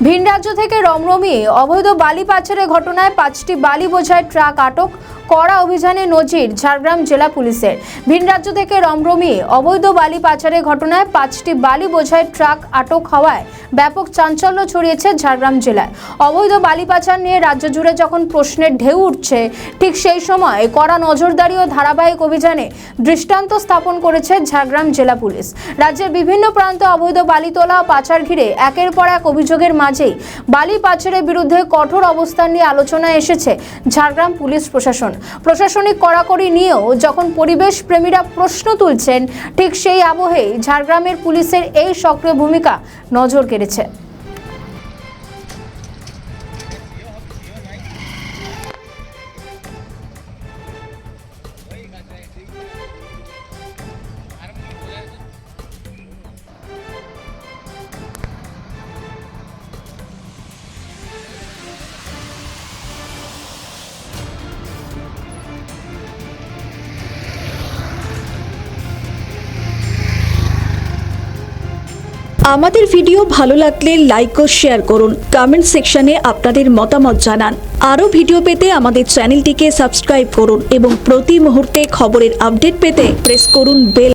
ভিন রাজ্য থেকে রমরমিয়ে অবৈধ বালি পাচারের ঘটনায় 5টি বালি বোঝাই ট্রাক আটক। কড়া অভিযানে নজির ঝাড়গ্রাম জেলা পুলিশের। ভিন রাজ্য থেকে রমরমিয়ে অবৈধ বালি পাচারের ঘটনায় 5টি বালি বোঝাই ট্রাক আটক হওয়ায় ব্যাপক চাঞ্চল্য ছড়িয়েছে ঝাড়গ্রাম জেলায়। অবৈধ বালি পাচার নিয়ে রাজ্য জুড়ে যখন প্রশ্নের ঢেউ উঠছে, ঠিক সেই সময় কড়া নজরদারি ও ধারাবাহিক অভিযানে দৃষ্টান্ত স্থাপন করেছে ঝাড়গ্রাম জেলা পুলিশ। রাজ্যের বিভিন্ন প্রান্তে অবৈধ বালি তোলা ও পাচার ঘিরে একের পর এক অভিযোগের মাঝেই বালি পাচারের বিরুদ্ধে কঠোর অবস্থান নিয়ে আলোচনায় এসেছে ঝাড়গ্রাম পুলিশ প্রশাসন। প্রশাসনিক কড়াকড়ি নিয়েও যখন পরিবেশ প্রেমীরা প্রশ্ন তুলছেন, ঠিক সেই আবহেই ঝাড়গ্রামের পুলিশের এই সক্রিয় ভূমিকা নজর কেড়েছে। আমাদের ভিডিও ভালো লাগলে লাইক ও শেয়ার করুন, কমেন্ট সেকশনে আপনাদের মতামত জানান। আরও ভিডিও পেতে আমাদের চ্যানেলটিকে সাবস্ক্রাইব করুন এবং প্রতি মুহূর্তে খবরের আপডেট পেতে প্রেস করুন বেল।